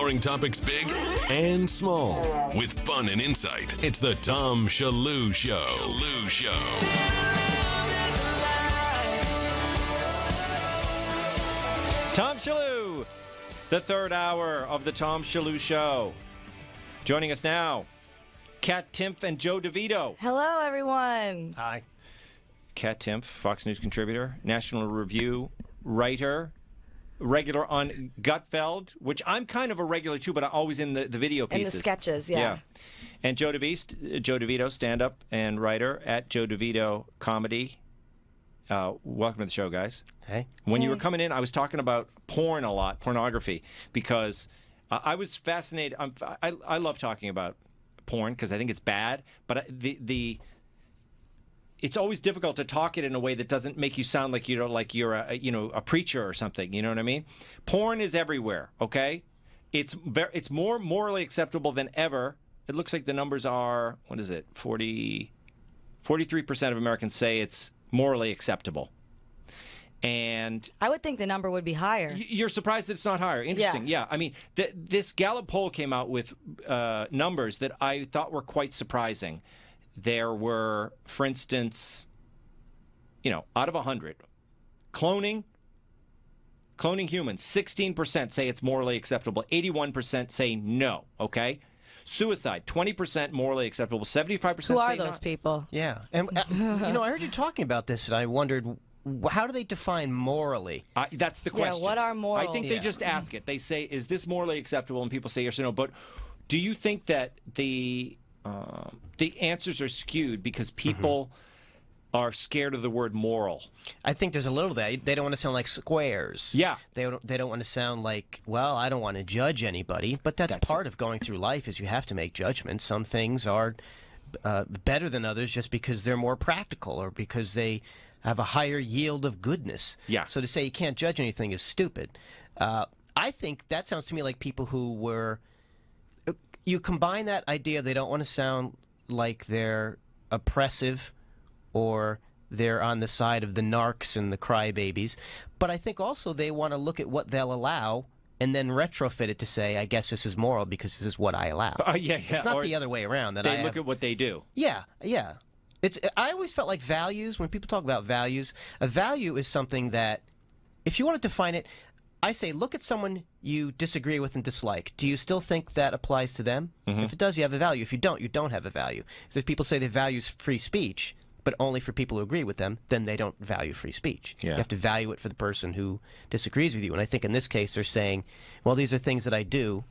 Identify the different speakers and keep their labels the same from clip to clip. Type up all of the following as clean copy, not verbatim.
Speaker 1: Exploring topics big and small with fun and insight. It's the Tom Shillue Show.
Speaker 2: Tom Shillue, the third hour of the Tom Shillue Show. Joining us now, Kat Timpf and Joe DeVito.
Speaker 3: Hello, everyone.
Speaker 2: Hi. Kat Timpf, Fox News contributor, National Review writer, regular on Gutfeld, which I'm kind of a regular too, but I'm always in the video pieces.
Speaker 3: In the sketches, yeah.
Speaker 2: And Joe DeVito, stand-up and writer at Joe DeVito Comedy. Welcome to the show, guys.
Speaker 4: Hey.
Speaker 2: When you were coming in, I was talking about porn a lot, pornography, because I was fascinated. I love talking about porn because I think it's bad, but it's always difficult to talk it in a way that doesn't make you sound like you're a preacher or something. You know what I mean? Porn is everywhere. Okay, it's more morally acceptable than ever. It looks like the numbers are 43% of Americans say it's morally acceptable. And
Speaker 3: I would think the number would be higher.
Speaker 2: You're surprised that it's not higher. Interesting. Yeah. I mean, this Gallup poll came out with numbers that I thought were quite surprising. There were, for instance, out of 100, cloning humans, 16% say it's morally acceptable. 81% say no, okay? Suicide, 20% morally acceptable. 75%
Speaker 3: Who are
Speaker 2: say
Speaker 3: those
Speaker 2: not.
Speaker 3: people?
Speaker 4: Yeah. And, I heard you talking about this, and I wondered, how do they define morally?
Speaker 2: That's the question.
Speaker 3: Yeah, what are morals?
Speaker 2: I think they just ask it. They say, is this morally acceptable? And people say yes or no. But do you think that the answers are skewed because people are scared of the word moral?
Speaker 4: I think there's a little of that. They don't want to sound like squares.
Speaker 2: Yeah.
Speaker 4: They don't want to sound like, well, I don't want to judge anybody, but that's part of going through life is you have to make judgments. Some things are better than others just because they're more practical or because they have a higher yield of goodness.
Speaker 2: Yeah.
Speaker 4: So to say you can't judge anything is stupid. I think that sounds to me like people who were... You combine that idea they don't want to sound like they're oppressive or they're on the side of the narcs and the crybabies, but I think also they want to look at what they'll allow and then retrofit it to say, I guess this is moral because this is what I allow.
Speaker 2: Yeah.
Speaker 4: It's not the other way around.
Speaker 2: They look at what they do.
Speaker 4: Yeah. I always felt like values, when people talk about values, a value is something that, if you want to define it, I say, look at someone you disagree with and dislike. Do you still think that applies to them? If it does, you have a value. If you don't, you don't have a value. So if people say they value free speech, but only for people who agree with them, then they don't value free speech.
Speaker 2: Yeah.
Speaker 4: You have to value it for the person who disagrees with you. And I think in this case, they're saying, well, these are things that I do,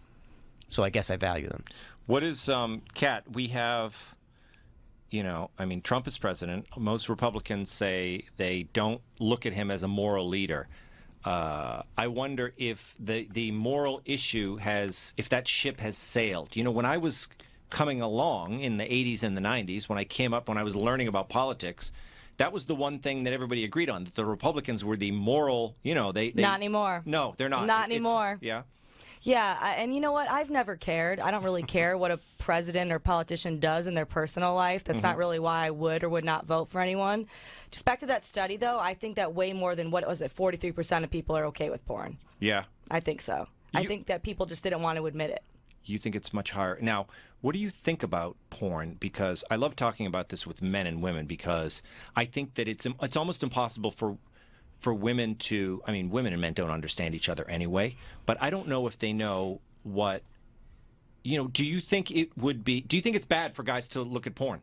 Speaker 4: so I guess I value them.
Speaker 2: What is, Kat, we have... Trump is president. Most Republicans say they don't look at him as a moral leader. I wonder if the moral issue if that ship has sailed. When I was coming along in the 80s and the 90s, when I was learning about politics, that was the one thing that everybody agreed on, that the Republicans were the moral, they
Speaker 3: Not anymore.
Speaker 2: No, they're not.
Speaker 3: Not anymore.
Speaker 2: Yeah.
Speaker 3: Yeah, and you know what? I've never cared. I don't really care what a president or politician does in their personal life. That's not really why I would or would not vote for anyone. Just back to that study, though, I think that way more than, 43% of people are okay with porn.
Speaker 2: Yeah.
Speaker 3: I think so. I think that people just didn't want to admit it.
Speaker 2: You think it's much higher. Now, what do you think about porn? Because I love talking about this with men and women, because I think that it's almost impossible for women to, women and men don't understand each other anyway, but I don't know if they know what, do you think it's bad for guys to look at porn?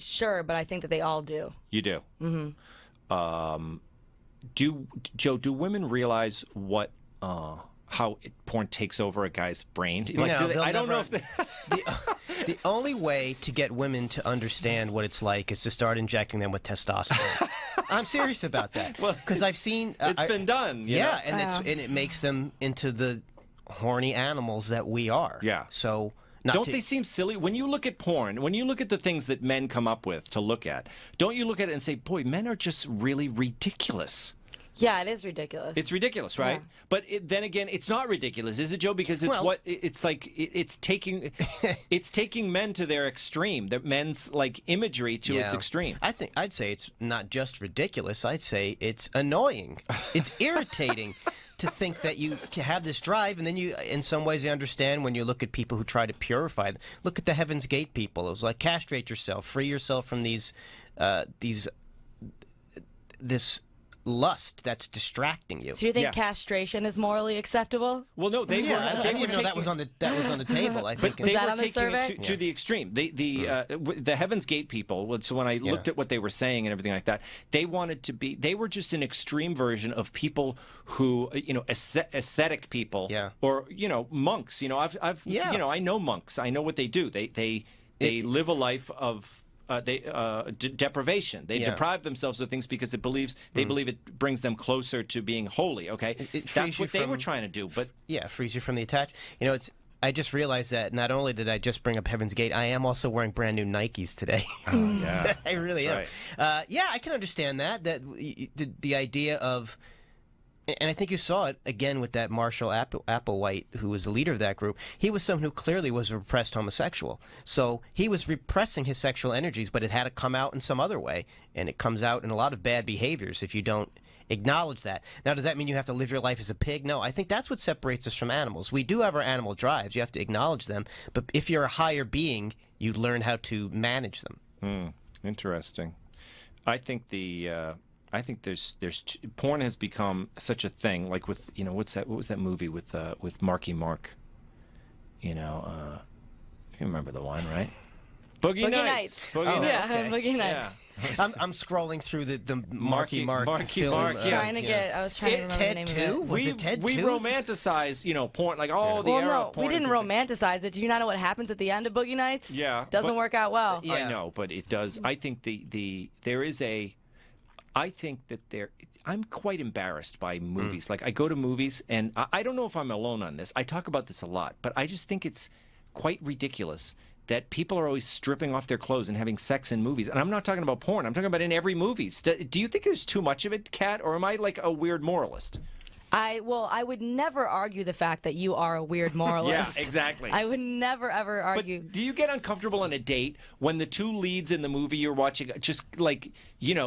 Speaker 3: Sure, but I think that they all do.
Speaker 2: You do? Mm-hmm. Do women realize what, how porn takes over a guy's brain? I don't know if they...
Speaker 4: The only way to get women to understand what it's like is to start injecting them with testosterone. I'm serious about that.
Speaker 2: Well,
Speaker 4: because I've seen
Speaker 2: it's been done. You know?
Speaker 4: And it makes them into the horny animals that we are.
Speaker 2: Yeah.
Speaker 4: So
Speaker 2: don't they seem silly when you look at porn? When you look at the things that men come up with to look at, don't you look at it and say, "Boy, men are just really ridiculous."
Speaker 3: Yeah, it is ridiculous.
Speaker 2: It's ridiculous, right? Yeah. But then again, it's not ridiculous, is it, Joe? Because it's taking men to their extreme. That men's imagery to its extreme.
Speaker 4: I'd say it's not just ridiculous. I'd say it's annoying. It's irritating to think that you can have this drive, and then you, in some ways, I understand when you look at people who try to purify them. Look at the Heaven's Gate people. It was like, castrate yourself, free yourself from this lust that's distracting you.
Speaker 3: So you think castration is morally acceptable?
Speaker 2: Well, no, they
Speaker 4: Yeah,
Speaker 2: were.
Speaker 4: I didn't even know that was on the table. I think
Speaker 2: But they
Speaker 3: that
Speaker 2: were
Speaker 3: on the
Speaker 2: taking
Speaker 3: survey?
Speaker 2: it to the extreme. The Heaven's Gate people. So when I looked at what they were saying and everything like that, they wanted to be. They were just an extreme version of people who, aesthetic people, or monks. I've I know monks. I know what they do. They live a life of. Deprivation. They deprive themselves of things because they believe it brings them closer to being holy. Okay, that's what they were trying to do. But
Speaker 4: it frees you from the attach. I just realized that not only did I just bring up Heaven's Gate, I am also wearing brand new Nikes today.
Speaker 2: Oh, yeah,
Speaker 4: I really am.
Speaker 2: Right.
Speaker 4: I can understand that the idea of. And I think you saw it again with that Marshall Applewhite, who was the leader of that group. He was someone who clearly was a repressed homosexual. So he was repressing his sexual energies, but it had to come out in some other way. And it comes out in a lot of bad behaviors if you don't acknowledge that. Now, does that mean you have to live your life as a pig? No, I think that's what separates us from animals. We do have our animal drives. You have to acknowledge them. But if you're a higher being, you learn how to manage them.
Speaker 2: Interesting. I think there's porn has become such a thing. Like with what was that movie with Marky Mark? You remember the one, right? Boogie Nights.
Speaker 3: Boogie Nights. Yeah, Boogie Nights.
Speaker 4: Yeah. I'm scrolling through the Marky Mark film.
Speaker 3: I was trying to remember the name of it.
Speaker 4: Was it Ted 2?
Speaker 2: We romanticize, porn, like all the era of porn.
Speaker 3: We didn't romanticize it. Do you not know what happens at the end of Boogie Nights?
Speaker 2: Yeah.
Speaker 3: Doesn't work out well.
Speaker 2: I know, but it does. I think I'm quite embarrassed by movies. Like, I go to movies, and I don't know if I'm alone on this. I talk about this a lot, but I just think it's quite ridiculous that people are always stripping off their clothes and having sex in movies. And I'm not talking about porn. I'm talking about in every movie. Do you think there's too much of it, Kat, or am I like a weird moralist?
Speaker 3: I would never argue the fact that you are a weird moralist.
Speaker 2: Yeah, exactly.
Speaker 3: I would never, ever argue.
Speaker 2: But do you get uncomfortable on a date when the two leads in the movie you're watching just,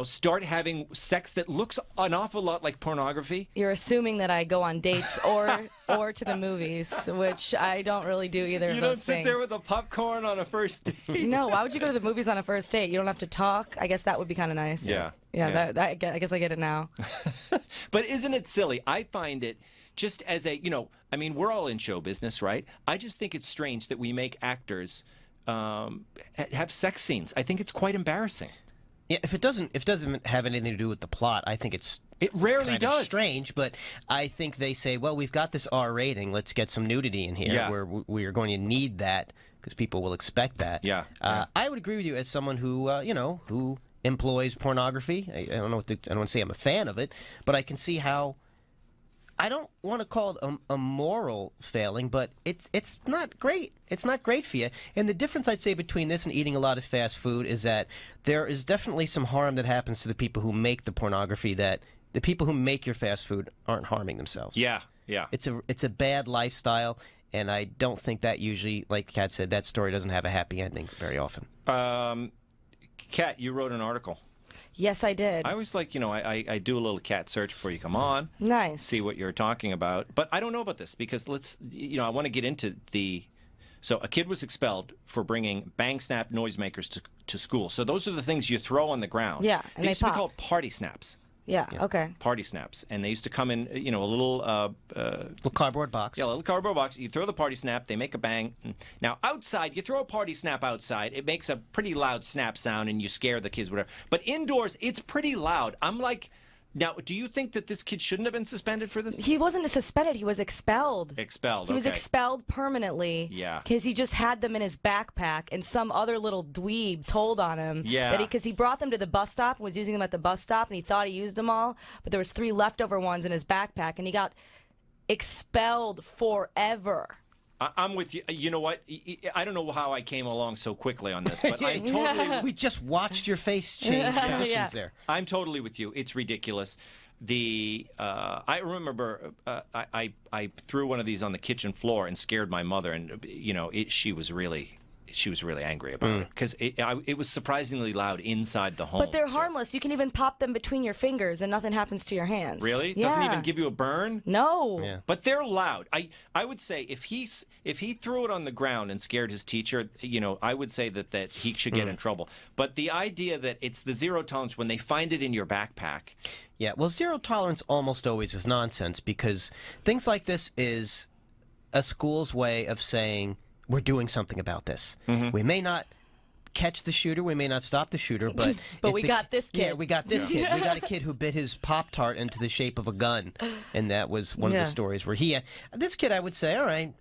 Speaker 2: start having sex that looks an awful lot like pornography?
Speaker 3: You're assuming that I go on dates or to the movies, which I don't really do either of those things.
Speaker 2: You don't sit there with a popcorn on a first date?
Speaker 3: No, why would you go to the movies on a first date? You don't have to talk. I guess that would be kind of nice.
Speaker 2: Yeah.
Speaker 3: Yeah, I guess I get it now.
Speaker 2: But isn't it silly? I find it just as we're all in show business, right? I just think it's strange that we make actors have sex scenes. I think it's quite embarrassing.
Speaker 4: Yeah, if it doesn't have anything to do with the plot, I think
Speaker 2: it rarely
Speaker 4: kind
Speaker 2: does.
Speaker 4: Of strange, but I think they say, well, we've got this R rating. Let's get some nudity in here.
Speaker 2: Yeah.
Speaker 4: Where we are going to need that because people will expect that.
Speaker 2: Yeah.
Speaker 4: I would agree with you as someone who who employs pornography. I don't want to say I'm a fan of it, but I can see how. I don't want to call it a moral failing, but it's not great. It's not great for you. And the difference I'd say between this and eating a lot of fast food is that there is definitely some harm that happens to the people who make the pornography that the people who make your fast food aren't harming themselves.
Speaker 2: Yeah, yeah.
Speaker 4: It's a bad lifestyle, and I don't think that usually, like Kat said, that story doesn't have a happy ending very often.
Speaker 2: Kat, you wrote an article.
Speaker 3: Yes, I did.
Speaker 2: I always like, I do a little cat search before you come on.
Speaker 3: Nice.
Speaker 2: See what you're talking about. But I don't know about this because I want to get into so a kid was expelled for bringing bang snap noisemakers to school. So those are the things you throw on the ground.
Speaker 3: Yeah, and
Speaker 2: they used to be called party snaps.
Speaker 3: Yeah, okay.
Speaker 2: Party snaps. And they used to come in, a little
Speaker 4: cardboard box.
Speaker 2: Yeah, a little cardboard box. You throw the party snap, they make a bang. Now, outside, you throw a party snap outside, it makes a pretty loud snap sound and you scare the kids, whatever. But indoors, it's pretty loud. I'm like, now, do you think that this kid shouldn't have been suspended for this?
Speaker 3: He wasn't suspended. He was expelled.
Speaker 2: Expelled,
Speaker 3: He was expelled permanently.
Speaker 2: Yeah.
Speaker 3: Because he just had them in his backpack, and some other little dweeb told on him.
Speaker 2: Yeah.
Speaker 3: That because he brought them to the bus stop and was using them at the bus stop, and he thought he used them all, but there was 3 leftover ones in his backpack, and he got expelled forever.
Speaker 2: I'm with you. You know what? I don't know how I came along so quickly on this, but I totally...
Speaker 4: We just watched your face change positions there.
Speaker 2: I'm totally with you. It's ridiculous. I remember I threw one of these on the kitchen floor and scared my mother, and she was really she was really angry about it because it was surprisingly loud inside the home.
Speaker 3: But they're harmless. You can even pop them between your fingers and nothing happens to your hands.
Speaker 2: Really?
Speaker 3: Yeah.
Speaker 2: Doesn't even give you a burn?
Speaker 3: No.
Speaker 4: Yeah.
Speaker 2: But they're loud. I would say if he threw it on the ground and scared his teacher, I would say that he should get in trouble. But the idea that it's the zero tolerance when they find it in your backpack.
Speaker 4: Yeah, well, zero tolerance almost always is nonsense because things like this is a school's way of saying we're doing something about this. We may not catch the shooter, we may not stop the shooter, but
Speaker 3: we got this kid.
Speaker 4: Yeah, we got this kid. We got a kid who bit his Pop-Tart into the shape of a gun, and that was one of the stories where this kid, I would say, all right,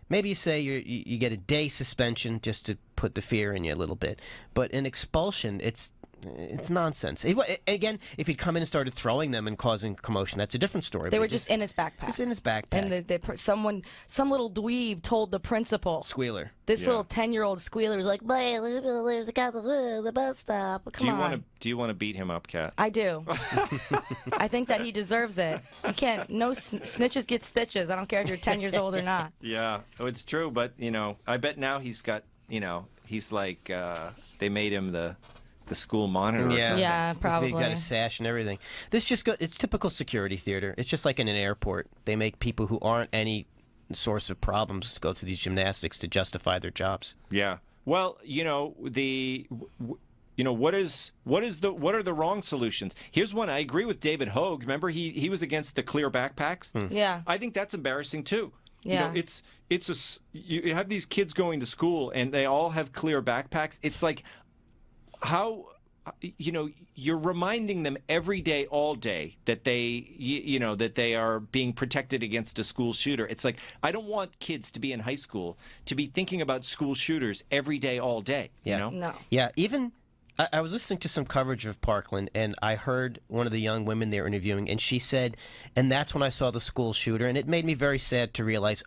Speaker 4: maybe you say you get a day suspension just to put the fear in you a little bit, but an expulsion, it's nonsense. Again, if he'd come in and started throwing them and causing commotion, that's a different story.
Speaker 3: They were just in his backpack.
Speaker 4: Just in his backpack.
Speaker 3: And some little dweeb told the principal.
Speaker 4: Squealer.
Speaker 3: This little 10-year-old squealer was like, "Boy, there's a guy at the bus stop. Come on."
Speaker 2: Do you want to beat him up, Kat?
Speaker 3: I do. I think that he deserves it. You can't. No snitches get stitches. I don't care if you're 10 years old or not.
Speaker 2: Yeah, it's true. But I bet now he's got. He's like they made him the school monitor or something.
Speaker 3: Yeah, probably.
Speaker 4: He's got a sash and everything. It's typical security theater. It's just like in an airport. They make people who aren't any source of problems go through these gymnastics to justify their jobs.
Speaker 2: Yeah. Well, what are the wrong solutions? Here's one. I agree with David Hogue. Remember he was against the clear backpacks?
Speaker 3: Yeah.
Speaker 2: I think that's embarrassing too.
Speaker 3: Yeah.
Speaker 2: You have these kids going to school and they all have clear backpacks. It's like how you're reminding them every day, all day, that they are being protected against a school shooter. It's like I don't want kids to be in high school to be thinking about school shooters every day, all day.
Speaker 3: No.
Speaker 4: Yeah. Even I was listening to some coverage of Parkland, and I heard one of the young women they were interviewing, and she said, and that's when I saw the school shooter, and it made me very sad to realize,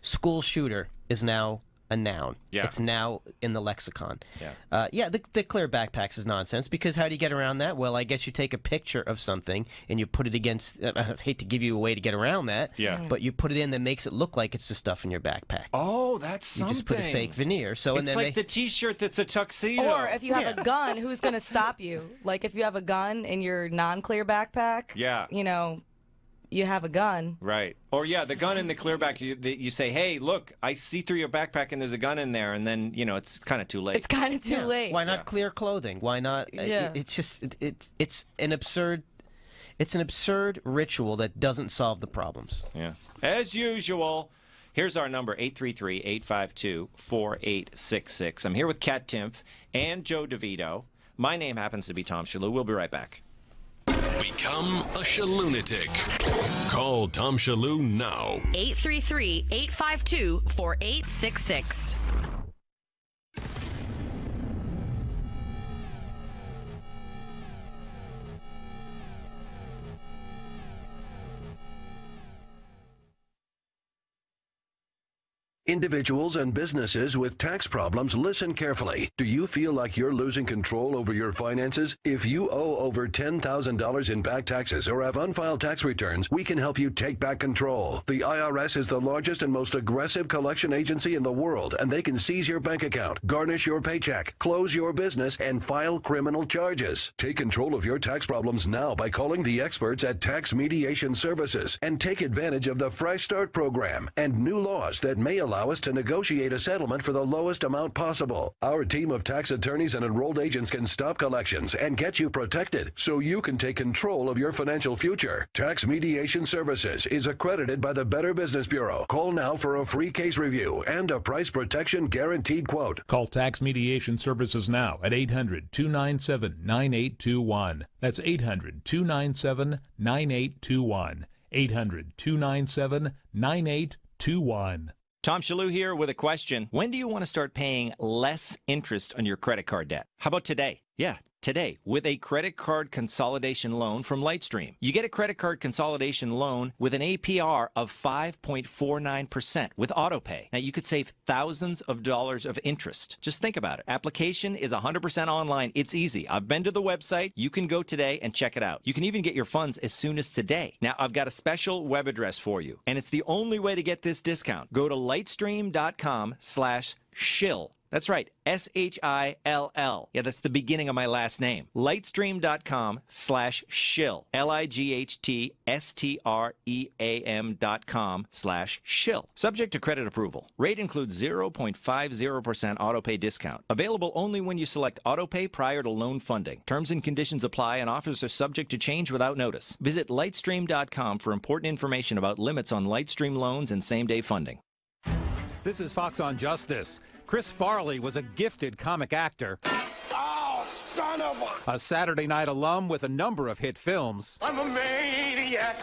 Speaker 4: school shooter is now a noun.
Speaker 2: Yeah.
Speaker 4: It's now in the lexicon.
Speaker 2: Yeah.
Speaker 4: The clear backpacks is nonsense because how do you get around that? Well, I guess you take a picture of something and you put it against, I hate to give you a way to get around that, but you put it in that makes it look like it's the stuff in your backpack.
Speaker 2: Oh, that's something.
Speaker 4: You just put a fake veneer. So,
Speaker 2: it's like the T-shirt that's a tuxedo.
Speaker 3: Or if you have a gun, who's going to stop you? Like if you have a gun in your non-clear backpack, you have a gun.
Speaker 2: Right. Or, the gun in the clear back, you say, hey, look, I see through your backpack and there's a gun in there. And then, it's kind of too late.
Speaker 3: It's kind of too late.
Speaker 4: Why not clear clothing? Why not? It's just, it's an absurd ritual that doesn't solve the problems.
Speaker 2: Yeah. As usual, here's our number, 833-852-4866. I'm here with Kat Timpf and Joe DeVito. My name happens to be Tom Shillue. We'll be right back.
Speaker 1: Become a Shillue-natic. Call Tom Shillue now.
Speaker 5: 833-852-4866.
Speaker 6: Individuals and businesses with tax problems, listen carefully. Do you feel like you're losing control over your finances? If you owe over $10,000 in back taxes or have unfiled tax returns, we can help you take back control. The IRS is the largest and most aggressive collection agency in the world, and they can seize your bank account, garnish your paycheck, close your business, and file criminal charges. Take control of your tax problems now by calling the experts at Tax Mediation Services and take advantage of the Fresh Start program and new laws that may allow us to negotiate a settlement for the lowest amount possible. Our team of tax attorneys and enrolled agents can stop collections and get you protected so you can take control of your financial future. Tax Mediation Services is accredited by the Better Business Bureau. Call now for a free case review and a price protection guaranteed quote.
Speaker 7: Call Tax Mediation Services now at 800-297-9821. That's 800-297-9821. 800-297-9821.
Speaker 2: Tom Shillue here with a question. When do you want to start paying less interest on your credit card debt? How about today? Yeah, today, with a credit card consolidation loan from Lightstream. You get a credit card consolidation loan with an APR of 5.49% with autopay. Now, you could save thousands of dollars of interest. Just think about it. Application is 100% online. It's easy. I've been to the website. You can go today and check it out. You can even get your funds as soon as today. Now, I've got a special web address for you, and it's the only way to get this discount. Go to lightstream.com/Tom Shill. That's right, S-H-I-L-L. Yeah, that's the beginning of my last name. Lightstream.com/shill. LIGHTSTREAM.com/shill. Subject to credit approval. Rate includes 0.50% autopay discount. Available only when you select autopay prior to loan funding. Terms and conditions apply and offers are subject to change without notice. Visit Lightstream.com for important information about limits on Lightstream loans and same-day funding.
Speaker 8: This is Fox on Justice. Chris Farley was a gifted comic actor.
Speaker 9: Oh, son of
Speaker 8: a Saturday Night alum with a number of hit films.
Speaker 9: I'm a maniac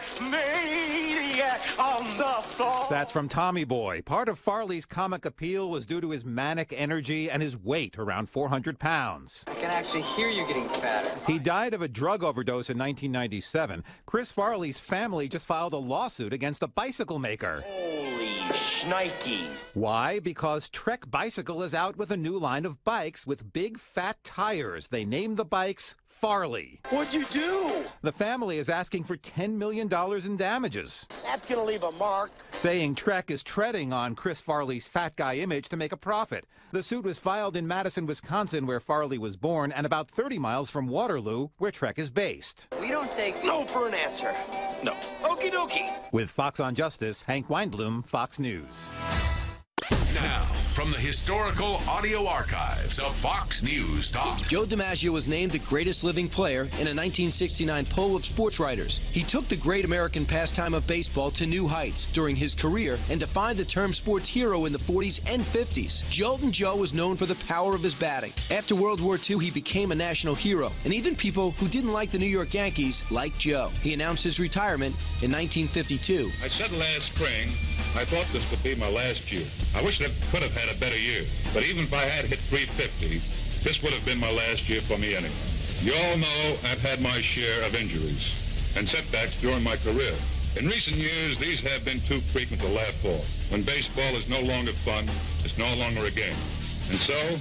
Speaker 9: on the floor.
Speaker 8: That's from Tommy Boy. Part of Farley's comic appeal was due to his manic energy and his weight, around 400 pounds.
Speaker 10: I can actually hear you getting fatter.
Speaker 8: He died of a drug overdose in 1997. Chris Farley's family just filed a lawsuit against a bicycle maker.
Speaker 9: Holy shnikes.
Speaker 8: Why? Because Trek Bicycle is out with a new line of bikes with big fat tires. They named the bikes Farley.
Speaker 9: What'd you do?
Speaker 8: The family is asking for $10 million in damages.
Speaker 9: That's gonna leave a mark.
Speaker 8: Saying Trek is treading on Chris Farley's fat guy image to make a profit. The suit was filed in Madison, Wisconsin, where Farley was born, and about 30 miles from Waterloo, where Trek is based.
Speaker 10: We don't take
Speaker 9: No for an answer. No. Okie dokie.
Speaker 8: With Fox on Justice, Hank Weinblum, Fox News.
Speaker 1: Now, from the historical audio archives of Fox News Talk.
Speaker 11: Joe DiMaggio was named the greatest living player in a 1969 poll of sports writers. He took the great American pastime of baseball to new heights during his career and defined the term sports hero in the 40s and 50s. Joltin' Joe was known for the power of his batting. After World War II, he became a national hero, and even people who didn't like the New York Yankees liked Joe. He announced his retirement in 1952.
Speaker 12: I said last spring, I thought this would be my last year. I wish I could have had a better year, but even if I had hit 350, this would have been my last year for me anyway. You all know I've had my share of injuries and setbacks during my career. In recent years, these have been too frequent to laugh for. When baseball is no longer fun, it's no longer a game. And so,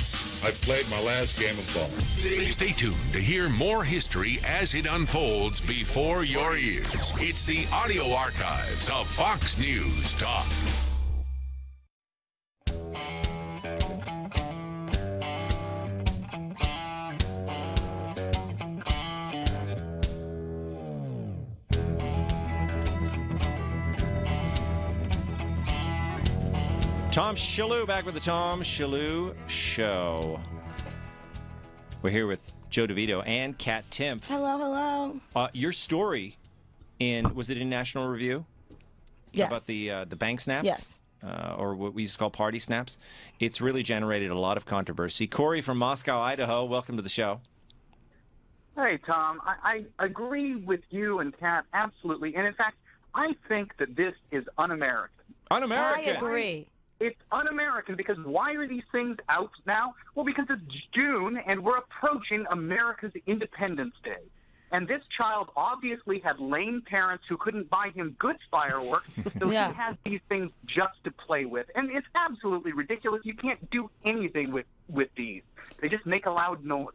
Speaker 12: I've played my last game of ball.
Speaker 1: Stay tuned to hear more history as it unfolds before your ears. It's the audio archives of Fox News Talk.
Speaker 2: Tom Shillue back with the Tom Shillue Show. We're here with Joe DeVito and Kat Timpf.
Speaker 3: Hello, hello.
Speaker 2: Your story was it in National Review?
Speaker 3: Yes.
Speaker 2: About the bank snaps?
Speaker 3: Yes.
Speaker 2: Or what we used to call party snaps. It's really generated a lot of controversy. Corey from Moscow, Idaho, welcome to the show.
Speaker 13: Hey, Tom. I agree with you and Kat, absolutely. And in fact, I think that this is un-American.
Speaker 2: Un-American?
Speaker 3: I agree.
Speaker 13: It's un-American because why are these things out now? Well, because it's June and we're approaching America's Independence Day. And this child obviously had lame parents who couldn't buy him good fireworks, so he has these things just to play with. And it's absolutely ridiculous. You can't do anything with these. They just make a loud noise.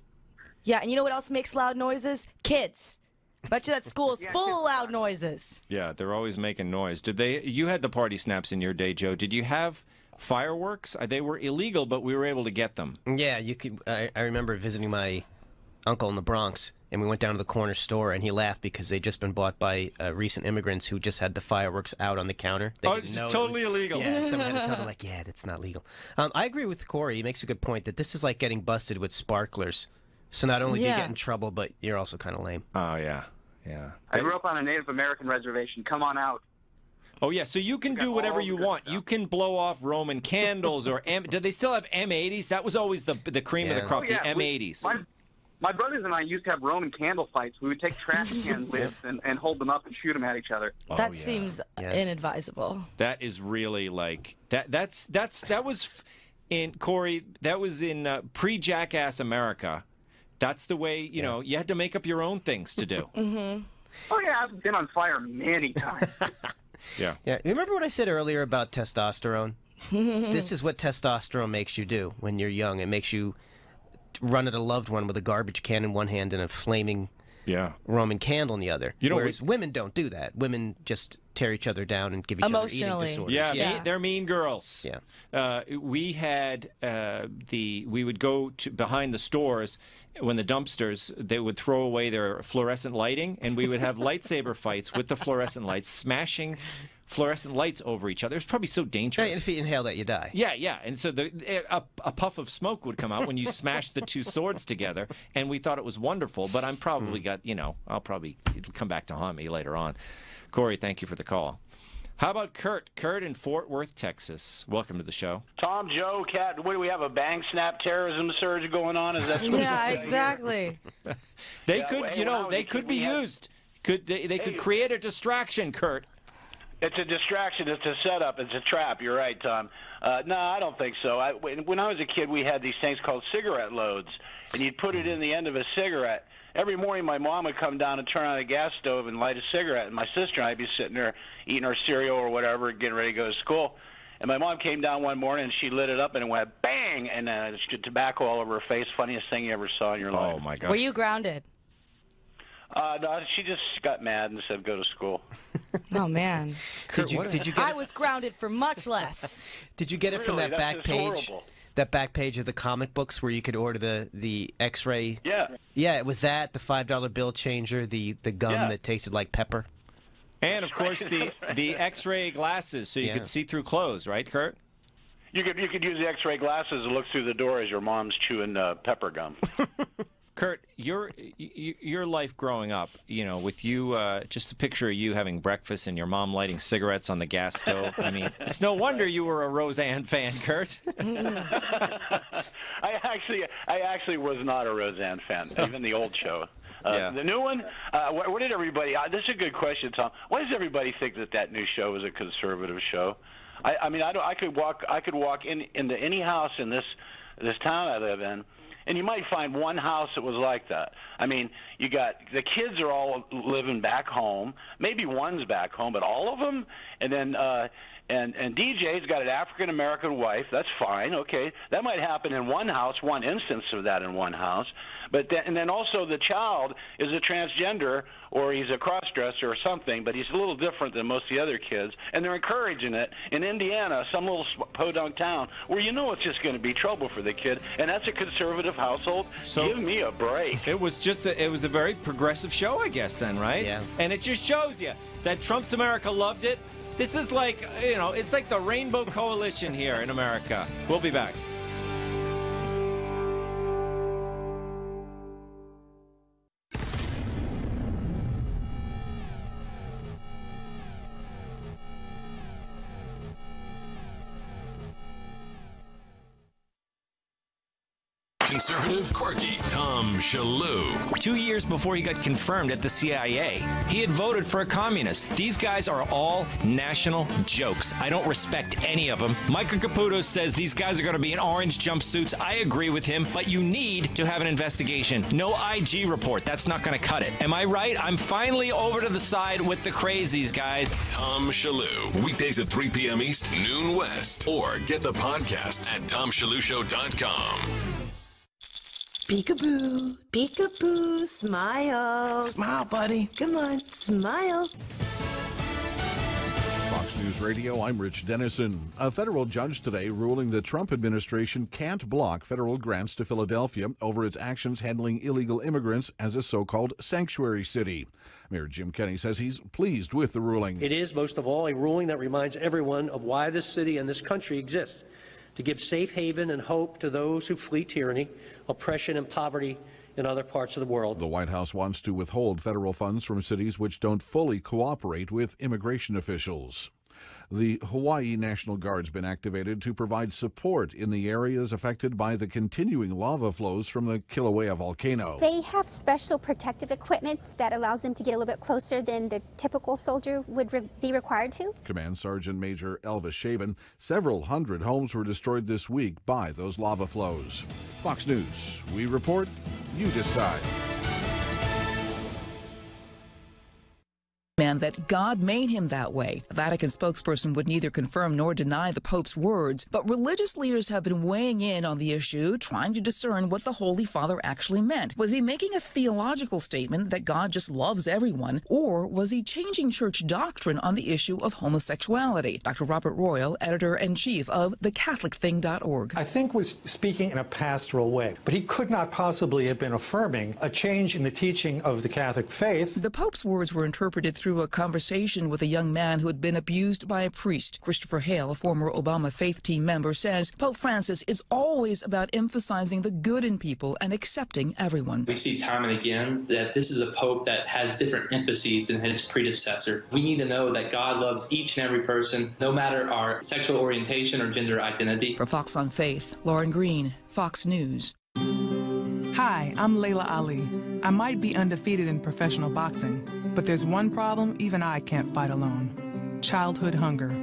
Speaker 3: Yeah, and you know what else makes loud noises? Kids. I bet you that school is full of loud noises.
Speaker 2: Yeah, they're always making noise. You had the party snaps in your day, Joe. Did you have fireworks? They were illegal, but we were able to get them.
Speaker 4: Yeah, you could. I remember visiting my uncle in the Bronx, and we went down to the corner store, and he laughed because they'd just been bought by recent immigrants who just had the fireworks out on the counter.
Speaker 2: It's just totally illegal.
Speaker 4: Yeah, someone had to tell them, like, yeah, that's not legal. I agree with Corey. He makes a good point that this is like getting busted with sparklers. So not only do you get in trouble, but you're also kind of lame.
Speaker 2: Oh, yeah. Yeah.
Speaker 13: I grew up on a Native American reservation. Come on out.
Speaker 2: Oh, yeah, so you can do whatever you want. You can blow off Roman candles or do they still have M80s? That was always the cream of the crop, the M80s.
Speaker 13: My brothers and I used to have Roman candle fights. We would take trash can lids and hold them up and shoot them at each other.
Speaker 3: That seems inadvisable.
Speaker 2: That is really like that was in Corey, that was in pre-Jackass America. That's the way, you know, you had to make up your own things to do.
Speaker 3: Mm-hmm.
Speaker 13: Oh, yeah, I've been on fire many times.
Speaker 2: Yeah.
Speaker 4: Remember what I said earlier about testosterone? This is what testosterone makes you do when you're young. It makes you run at a loved one with a garbage can in one hand and a flaming Roman candle in the other. Whereas women don't do that. Women just tear each other down and give each other eating disorders.
Speaker 2: Yeah, they're mean girls.
Speaker 4: Yeah.
Speaker 2: We had we would go to behind the stores when the dumpsters, they would throw away their fluorescent lighting, and we would have lightsaber fights with the fluorescent lights, smashing fluorescent lights over each other. It's probably so dangerous.
Speaker 4: If you inhale that, you die.
Speaker 2: Yeah. And so a puff of smoke would come out when you smash the two swords together, and we thought it was wonderful, but I'm probably I'll probably come back to haunt me later on. Corey, thank you for the call. How about Kurt? Kurt in Fort Worth, Texas. Welcome to the show.
Speaker 14: Tom, Joe, Kat, what do we have, a bang snap terrorism surge going on? Is that
Speaker 3: yeah, exactly.
Speaker 2: They could, they could be used. They could create a distraction, Kurt.
Speaker 14: It's a distraction. It's a setup. It's a trap. You're right, Tom. No, I don't think so. When I was a kid, we had these things called cigarette loads, and you'd put it in the end of a cigarette. Every morning, my mom would come down and turn on a gas stove and light a cigarette, and my sister and I'd be sitting there eating our cereal or whatever, getting ready to go to school. And my mom came down one morning, and she lit it up, and it went bang, and tobacco all over her face. Funniest thing you ever saw in your life.
Speaker 2: Oh, my gosh.
Speaker 3: Were you grounded?
Speaker 14: No, she just got mad and said go to school.
Speaker 3: Oh, man.
Speaker 4: Did you get
Speaker 3: I was grounded for much less.
Speaker 4: Did you get it from that back page?
Speaker 14: Horrible.
Speaker 4: That back page of the comic books where you could order the X-ray?
Speaker 14: Yeah.
Speaker 4: Yeah, it was that, the $5 bill changer, the gum that tasted like pepper.
Speaker 2: And, of course, the X-ray glasses so you could see through clothes, right, Kurt?
Speaker 14: You could use the X-ray glasses and look through the door as your mom's chewing pepper gum.
Speaker 2: Kurt, your life growing up, with you, just a picture of you having breakfast and your mom lighting cigarettes on the gas stove. I mean, it's no wonder you were a Roseanne fan, Kurt.
Speaker 14: I actually was not a Roseanne fan, even the old show. The new one, what did everybody? This is a good question, Tom. Why does everybody think that new show is a conservative show? I could walk into any house in this town I live in, and you might find one house that was like that. I mean, you got the kids are all living back home. Maybe one's back home, but all of them. And then and DJ's got an African American wife. That's fine. Okay, that might happen in one house, one instance of that in one house. But then also the child is a transgender or he's a cross-dresser or something, but he's a little different than most of the other kids, and they're encouraging it in Indiana, some little podunk town, where it's just going to be trouble for the kid, and that's a conservative household. So give me a break.
Speaker 2: It was a very progressive show, I guess, then, right?
Speaker 4: Yeah.
Speaker 2: And it just shows you that Trump's America loved it. This is like, it's like the Rainbow Coalition here in America. We'll be back.
Speaker 1: Conservative, quirky Tom Shillue.
Speaker 15: 2 years before he got confirmed at the CIA, he had voted for a communist. These guys are all national jokes. I don't respect any of them. Michael Caputo says these guys are going to be in orange jumpsuits. I agree with him, but you need to have an investigation. No IG report. That's not going to cut it. Am I right? I'm finally over to the side with the crazies, guys.
Speaker 1: Tom Shillue. Weekdays at 3 p.m. East, noon West. Or get the podcast at TomShillueShow.com.
Speaker 16: Peekaboo, peekaboo, smile.
Speaker 15: Smile, buddy.
Speaker 16: Come on, smile.
Speaker 17: Fox News Radio, I'm Rich Dennison. A federal judge today ruling the Trump administration can't block federal grants to Philadelphia over its actions handling illegal immigrants as a so-called sanctuary city. Mayor Jim Kenney says he's pleased with the ruling.
Speaker 18: It is, most of all, a ruling that reminds everyone of why this city and this country exist. To give safe haven and hope to those who flee tyranny, oppression, and poverty in other parts of the world.
Speaker 17: The White House wants to withhold federal funds from cities which don't fully cooperate with immigration officials. The Hawaii National Guard's been activated to provide support in the areas affected by the continuing lava flows from the Kilauea volcano.
Speaker 19: They have special protective equipment that allows them to get a little bit closer than the typical soldier would be required to.
Speaker 17: Command Sergeant Major Elvis Shaven, several hundred homes were destroyed this week by those lava flows. Fox News, we report, you decide.
Speaker 20: Man man that God made him that way. A Vatican spokesperson would neither confirm nor deny the Pope's words, but religious leaders have been weighing in on the issue, trying to discern what the Holy Father actually meant. Was he making a theological statement that God just loves everyone, or was he changing church doctrine on the issue of homosexuality? Dr. Robert Royal, editor-in-chief of thecatholicthing.org.
Speaker 21: I think was speaking in a pastoral way, but he could not possibly have been affirming a change in the teaching of the Catholic faith.
Speaker 20: The Pope's words were interpreted through a conversation with a young man who had been abused by a priest. Christopher Hale, a former Obama faith team member, says Pope Francis is always about emphasizing the good in people and accepting everyone.
Speaker 22: We see time and again that this is a Pope that has different emphases than his predecessor. We need to know that God loves each and every person, no matter our sexual orientation or gender identity.
Speaker 20: For Fox on Faith, Lauren Green, Fox News.
Speaker 23: Hi, I'm Layla Ali. I might be undefeated in professional boxing, but there's one problem even I can't fight alone: childhood hunger.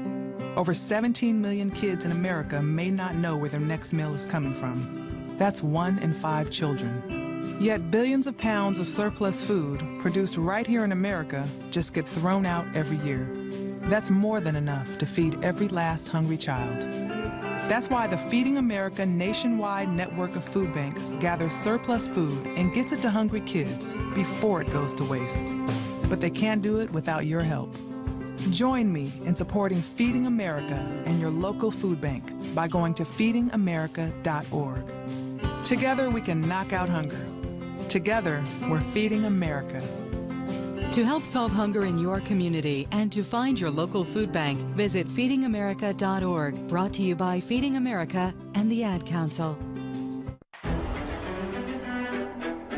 Speaker 23: Over 17 million kids in America may not know where their next meal is coming from. That's 1 in 5 children. Yet billions of pounds of surplus food produced right here in America just get thrown out every year. That's more than enough to feed every last hungry child. That's why the Feeding America nationwide network of food banks gathers surplus food and gets it to hungry kids before it goes to waste. But they can't do it without your help. Join me in supporting Feeding America and your local food bank by going to feedingamerica.org. Together we can knock out hunger. Together we're Feeding America.
Speaker 24: To help solve hunger in your community and to find your local food bank, visit feedingamerica.org. Brought to you by Feeding America and the Ad Council.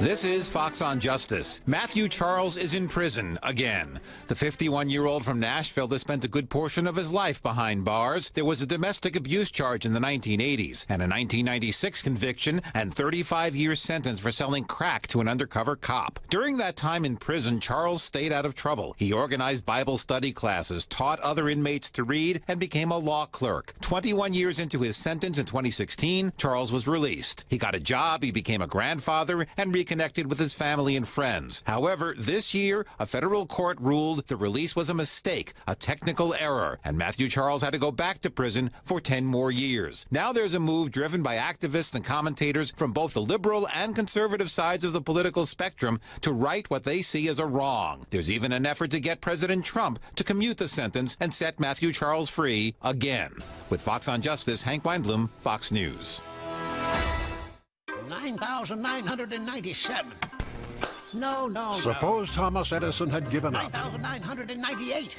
Speaker 8: This is Fox on Justice. Matthew Charles is in prison again. The 51-year-old from Nashville has spent a good portion of his life behind bars. There was a domestic abuse charge in the 1980s and a 1996 conviction and 35-year sentence for selling crack to an undercover cop. During that time in prison, Charles stayed out of trouble. He organized Bible study classes, taught other inmates to read, and became a law clerk. 21 years into his sentence in 2016, Charles was released. He got a job, he became a grandfather, and reconnected with his family and friends. However, this year, a federal court ruled the release was a mistake, a technical error, and Matthew Charles had to go back to prison for 10 more years. Now there's a move driven by activists and commentators from both the liberal and conservative sides of the political spectrum to right what they see as a wrong. There's even an effort to get President Trump to commute the sentence and set Matthew Charles free again. With Fox on Justice, Hank Weinblum, Fox News.
Speaker 25: 9,997. No.
Speaker 26: Suppose Thomas Edison had given up.
Speaker 25: 9,998.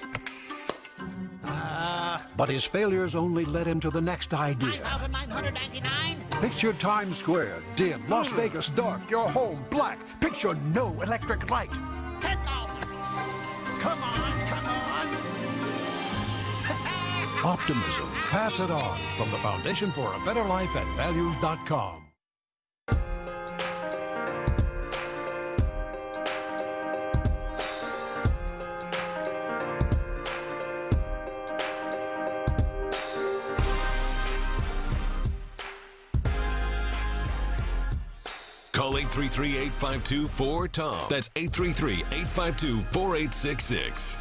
Speaker 26: But his failures only led him to the next idea.
Speaker 25: 9,999.
Speaker 26: Picture Times Square, dim. Las Vegas, dark. Your home, black. Picture no electric light.
Speaker 25: 10,000. Come on.
Speaker 26: Optimism. Pass it on. From the Foundation for a Better Life at values.com.
Speaker 1: Call 833-852-4TOM. That's 833-852-4866.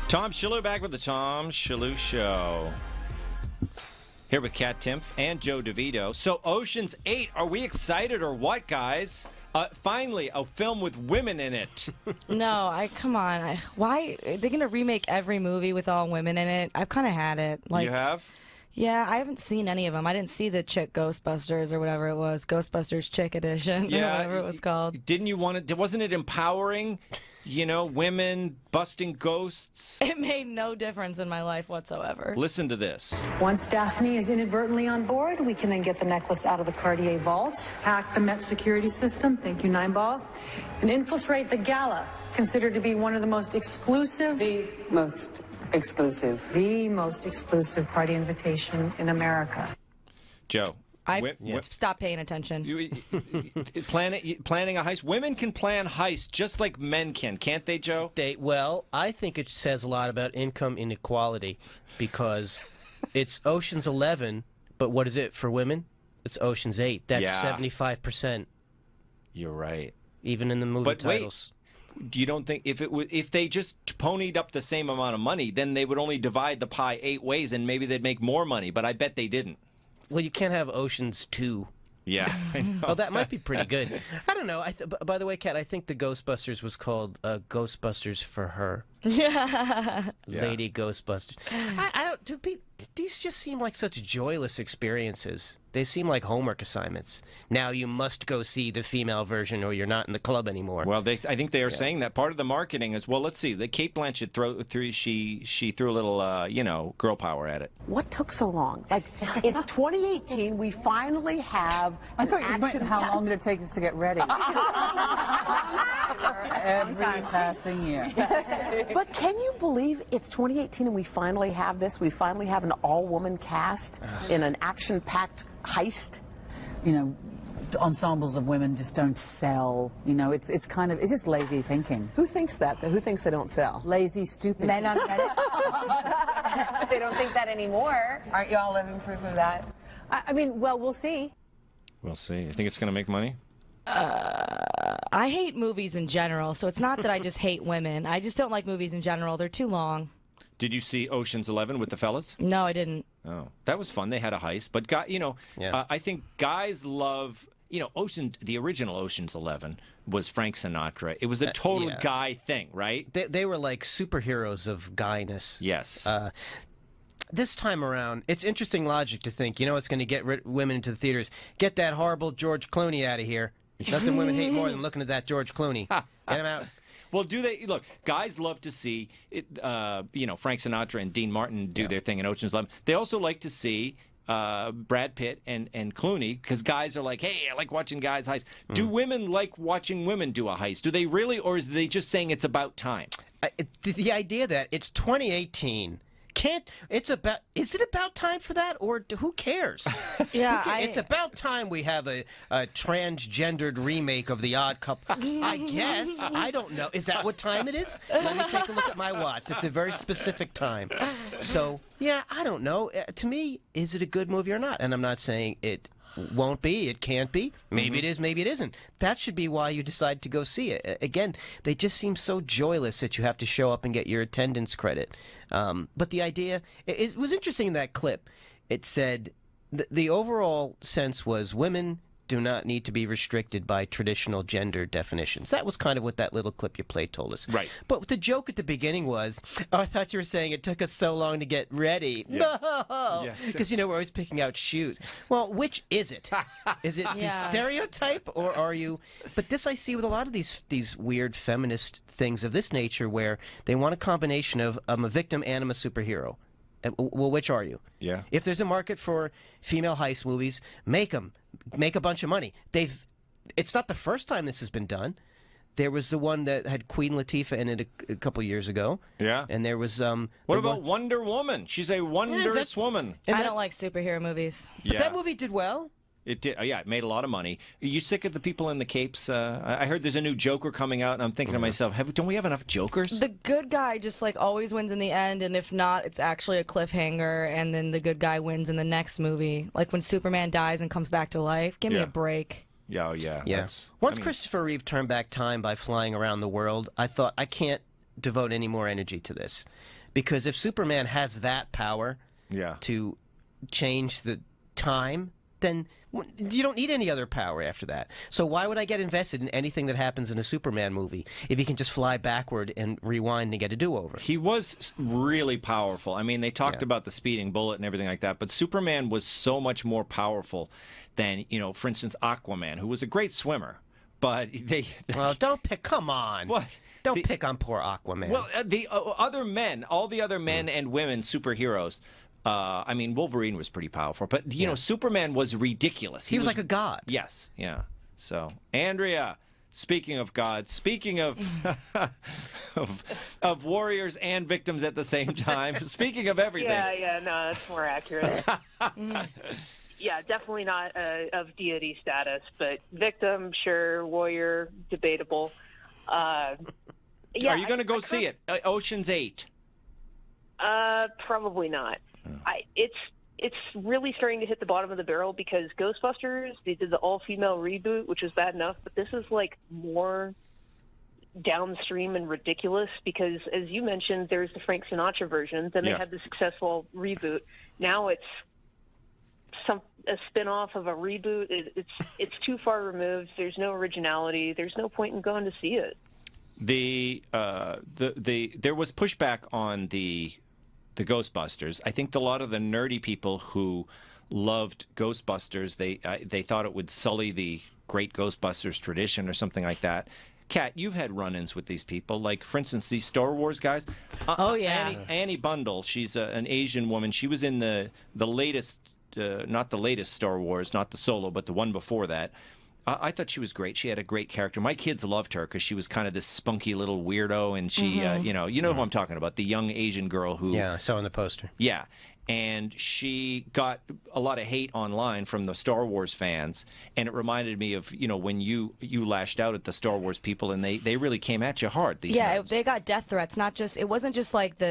Speaker 2: Tom Shillue back with the Tom Shillue Show. Here with Kat Timpf and Joe DeVito. So Ocean's 8, are we excited or what, guys? Finally, a film with women in it.
Speaker 3: No, come on. Why? They're going to remake every movie with all women in it. I've kind of had it.
Speaker 2: You have?
Speaker 3: Yeah, I haven't seen any of them. I didn't see the Chick Ghostbusters or whatever it was. Ghostbusters Chick Edition.
Speaker 2: Yeah.
Speaker 3: Whatever it was called.
Speaker 2: Didn't you want it? Wasn't it empowering? You know, women busting ghosts?
Speaker 3: It made no difference in my life whatsoever.
Speaker 2: Listen to this.
Speaker 27: Once Daphne is inadvertently on board, we can then get the necklace out of the Cartier vault, hack the Met security system, thank you, Nineball, and infiltrate the gala, considered to be one of the most exclusive... The most exclusive party invitation in America.
Speaker 2: Joe.
Speaker 3: Stop paying attention.
Speaker 2: Planning a heist. Women can plan heists just like men can, can't they, Joe?
Speaker 4: Well, I think it says a lot about income inequality because it's Ocean's 11, but what is it for women? It's Ocean's 8. That's 75%.
Speaker 2: You're right.
Speaker 4: Even in the movie titles.
Speaker 2: you don't think if they just ponied up the same amount of money, then they would only divide the pie 8 ways and maybe they'd make more money, but I bet they didn't.
Speaker 4: Well, you can't have Oceans 2.
Speaker 2: Yeah, I know.
Speaker 4: Oh, that might be pretty good. I don't know. By the way, Kat, I think the Ghostbusters was called Ghostbusters for Her.
Speaker 3: Yeah.
Speaker 4: Lady Ghostbusters. I don't. These just seem like such joyless experiences. They seem like homework assignments. Now you must go see the female version, or you're not in the club anymore.
Speaker 2: Well, I think they are saying that part of the marketing is, well, let's see. The Kate Blanchett she threw a little girl power at it.
Speaker 5: What took so long? Like, it's 2018. We finally have
Speaker 27: I
Speaker 5: an
Speaker 27: thought you meant
Speaker 5: action.
Speaker 27: how long did it take us to get ready? Every passing year.
Speaker 5: But can you believe it's 2018 and we finally have this? We finally have an all-woman cast in an action-packed heist.
Speaker 27: You know, ensembles of women just don't sell. You know, it's just lazy thinking.
Speaker 5: Who thinks that? Who thinks they don't sell?
Speaker 27: Lazy, stupid.
Speaker 6: Men on men. They don't think that anymore. Aren't you all living proof of that?
Speaker 27: I mean, well, we'll see.
Speaker 2: We'll see. You think it's going to make money?
Speaker 3: I hate movies in general, so it's not that I just hate women. I just don't like movies in general. They're too long.
Speaker 2: Did you see Ocean's 11 with the fellas?
Speaker 3: No, I didn't.
Speaker 2: Oh, that was fun. They had a heist, but I think guys love. The original Ocean's 11 was Frank Sinatra. It was a total guy thing, right?
Speaker 4: They were like superheroes of guyness.
Speaker 2: Yes.
Speaker 4: This time around, it's interesting logic to think, it's going to get women into the theaters. Get that horrible George Clooney out of here. Nothing women hate more than looking at that George Clooney. Get him out.
Speaker 2: Well, look, guys love to see it, Frank Sinatra and Dean Martin do their thing in Ocean's 11. They also like to see Brad Pitt and Clooney, because guys are like, hey, I like watching guys heist. Do women like watching women do a heist? Do they really, or is they just saying it's about time?
Speaker 4: The idea that it's 2018... is it about time for that, or who cares?
Speaker 3: Yeah,
Speaker 4: it's about time we have a transgendered remake of The Odd Couple. I guess. I don't know. Is that what time it is? Let me take a look at my watch. It's a very specific time. So, yeah, I don't know. To me, is it a good movie or not? And I'm not saying it won't be, it can't be. Maybe it is, maybe it isn't. That should be why you decide to go see it. Again, they just seem so joyless that you have to show up and get your attendance credit. But the idea, it was interesting in that clip. It said the overall sense was women do not need to be restricted by traditional gender definitions. That was kind of what that little clip you played told us.
Speaker 2: Right.
Speaker 4: But the joke at the beginning was, I thought you were saying it took us so long to get ready.
Speaker 2: Yeah.
Speaker 4: No! Because, we're always picking out shoes. Well, which is it? Is it the stereotype, or are you... But this I see with a lot of these weird feminist things of this nature, where they want a combination of I'm a victim and I'm a superhero. Well, which are you?
Speaker 2: Yeah.
Speaker 4: If there's a market for female heist movies, make them. Make a bunch of money. It's not the first time this has been done. There was the one that had Queen Latifah in it a couple years ago.
Speaker 2: Yeah.
Speaker 4: And there was
Speaker 2: what about Wonder Woman? She's a wondrous woman.
Speaker 3: I don't like superhero movies.
Speaker 4: But that movie did well.
Speaker 2: It did. It made a lot of money. Are you sick of the people in the capes? I heard there's a new Joker coming out, and I'm thinking to myself, don't we have enough Jokers?
Speaker 3: The good guy just always wins in the end, and if not, it's actually a cliffhanger, and then the good guy wins in the next movie. Like when Superman dies and comes back to life. Give me a break.
Speaker 2: Yeah, yeah.
Speaker 4: Yes. Once Christopher Reeve turned back time by flying around the world, I thought, I can't devote any more energy to this. Because if Superman has that power to change the time, then you don't need any other power after that. So why would I get invested in anything that happens in a Superman movie if he can just fly backward and rewind and get a do-over?
Speaker 2: He was really powerful. I mean, they talked about the speeding bullet and everything like that, but Superman was so much more powerful than, for instance, Aquaman, who was a great swimmer. But
Speaker 4: well, don't pick. Come on.
Speaker 2: What?
Speaker 4: Don't pick on poor Aquaman.
Speaker 2: Well, the other men, all the other men and women superheroes. I mean, Wolverine was pretty powerful, but Superman was ridiculous.
Speaker 4: He was like a god.
Speaker 2: Yes, yeah. So, Andrea, speaking of gods, speaking of of warriors and victims at the same time, speaking of everything.
Speaker 7: No, that's more accurate. Yeah, definitely not of deity status, but victim, sure, warrior, debatable.
Speaker 2: Are you going to go see it? Ocean's 8.
Speaker 7: Probably not. It's really starting to hit the bottom of the barrel because Ghostbusters, they did the all-female reboot, which was bad enough, but this is more downstream and ridiculous because, as you mentioned, there's the Frank Sinatra version. Then they had the successful reboot. Now it's a spin-off of a reboot. It's too far removed. There's no originality. There's no point in going to see it.
Speaker 2: There was pushback on the Ghostbusters. I think a lot of the nerdy people who loved Ghostbusters, they thought it would sully the great Ghostbusters tradition or something like that. Kat, you've had run-ins with these people. Like, for instance, these Star Wars guys.
Speaker 3: Oh, yeah.
Speaker 2: Annie Bundle, she's an Asian woman. She was in the latest, not the latest Star Wars, not the Solo, but the one before that. I thought she was great. She had a great character. My kids loved her because she was kind of this spunky little weirdo, and she, you know who I'm talking about, the young Asian girl who...
Speaker 4: Yeah, I saw in the poster.
Speaker 2: Yeah. And she got a lot of hate online from the Star Wars fans, and it reminded me of, when you lashed out at the Star Wars people, and they really came at you hard. These nerds.
Speaker 3: They got death threats. It wasn't just like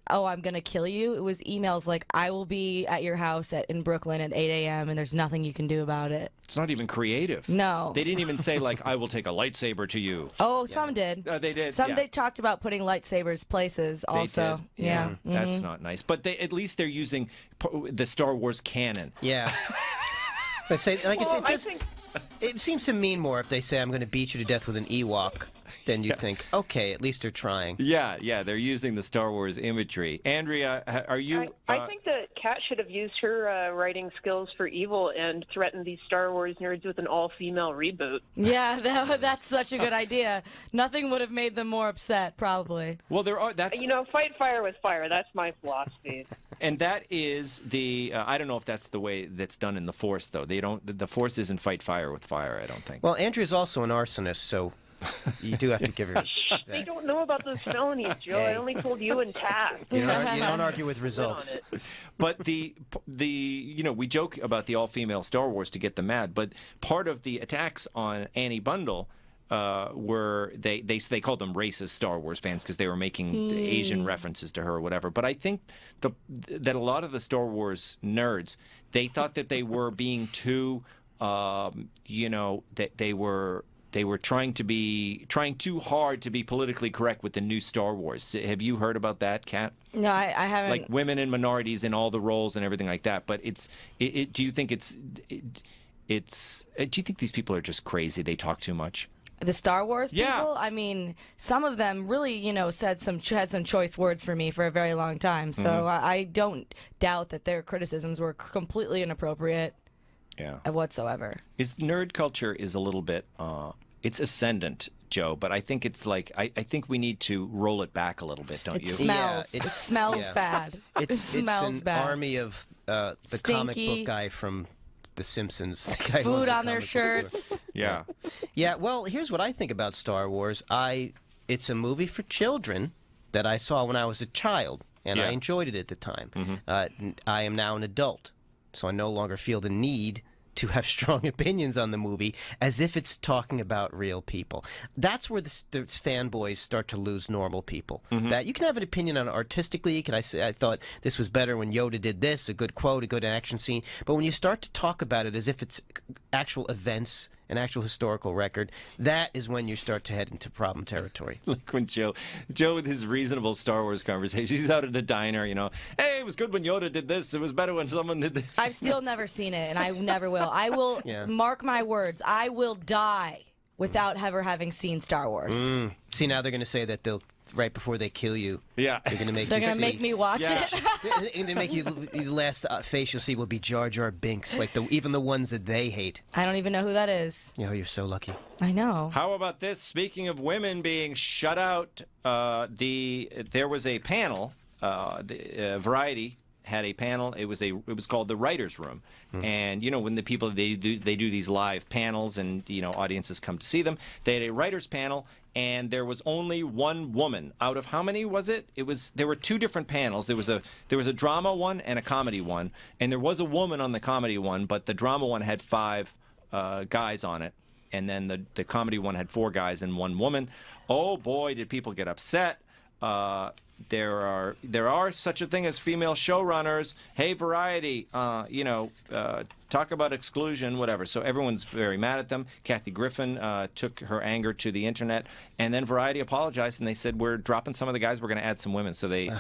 Speaker 3: I'm going to kill you. It was emails like, I will be at your house in Brooklyn at 8 a.m. and there's nothing you can do about it.
Speaker 2: It's not even creative.
Speaker 3: No.
Speaker 2: They didn't even say, like, I will take a lightsaber to you.
Speaker 3: Oh, some did.
Speaker 2: They did.
Speaker 3: They talked about putting lightsabers places also.
Speaker 2: They did. Yeah. That's not nice. But at least they're using the Star Wars canon.
Speaker 4: Yeah. But say, like, it seems to mean more if they say, I'm going to beat you to death with an Ewok, then you think, okay, at least they're trying.
Speaker 2: Yeah, they're using the Star Wars imagery. Andrea, are you...
Speaker 7: I think that Kat should have used her writing skills for evil and threatened these Star Wars nerds with an all-female reboot.
Speaker 3: Yeah, that's such a good idea. Nothing would have made them more upset, probably.
Speaker 2: Well,
Speaker 7: fight fire with fire. That's my philosophy.
Speaker 2: And that is the... I don't know if that's the way that's done in the Force, though. The Force isn't fight fire with fire, I don't think.
Speaker 4: Well, Andrea's also an arsonist, so you do have to give her that.
Speaker 7: They don't know about those felonies, Joe. I only told you and Tat.
Speaker 4: You don't argue with results.
Speaker 2: But we joke about the all-female Star Wars to get them mad, but part of the attacks on Annie Bundle were they called them racist Star Wars fans because they were making Asian references to her or whatever. But I think that a lot of the Star Wars nerds, they thought that they were being too, that they were trying too hard to be politically correct with the new Star Wars. Have you heard about that, Kat?
Speaker 3: No, I haven't.
Speaker 2: Like women and minorities in all the roles and everything like that. But do you think do you think these people are just crazy? They talk too much?
Speaker 3: The Star Wars people?
Speaker 2: Yeah.
Speaker 3: I mean, some of them really, had some choice words for me for a very long time. So I don't doubt that their criticisms were completely inappropriate.
Speaker 2: Yeah.
Speaker 3: Whatsoever.
Speaker 2: Nerd culture is a little bit, it's ascendant, Joe, but I think it's like, I think we need to roll it back a little bit, don't you?
Speaker 3: Smells. Yeah, it smells bad.
Speaker 4: It smells bad. Army of the
Speaker 3: Stinky.
Speaker 4: Comic book guy from The Simpsons. The guy
Speaker 3: Food on their shirts.
Speaker 2: Yeah.
Speaker 4: Yeah, well, here's what I think about Star Wars. It's a movie for children that I saw when I was a child, and I enjoyed it at the time. I am now an adult, so I no longer feel the need to have strong opinions on the movie as if it's talking about real people. That's where the fanboys start to lose normal people. That you can have an opinion on it artistically. I thought this was better when Yoda did this, a good quote, a good action scene. But when you start to talk about it as if it's actual events, an actual historical record, that is when you start to head into problem territory.
Speaker 2: Like when Joe with his reasonable Star Wars conversation, he's out at a diner, hey, it was good when Yoda did this, it was better when someone did this.
Speaker 3: I've still never seen it, and I never will. I will, mark my words, I will die without ever having seen Star Wars.
Speaker 4: See, now they're going to say that right before they kill you,
Speaker 2: they're
Speaker 4: going to
Speaker 3: make me watch it.
Speaker 4: And they make you, the last face you'll see will be Jar Jar Binks, like even the ones that they hate.
Speaker 3: I don't even know who that is.
Speaker 4: You're so lucky.
Speaker 3: I know.
Speaker 2: How about this? Speaking of women being shut out, there was a panel. Variety had a panel. It was called the Writers' Room, and when the people they do these live panels, and audiences come to see them. They had a writers' panel. And there was only one woman out of how many was it? There were two different panels. There was a drama one and a comedy one, and there was a woman on the comedy one, but the drama one had 5 guys on it, and then the comedy one had 4 guys and 1 woman. Oh boy, did people get upset! there are such a thing as female showrunners. Hey, Variety, talk about exclusion, whatever. So everyone's very mad at them. Kathy Griffin took her anger to the internet, and then Variety apologized, and they said, we're dropping some of the guys, we're going to add some women. So they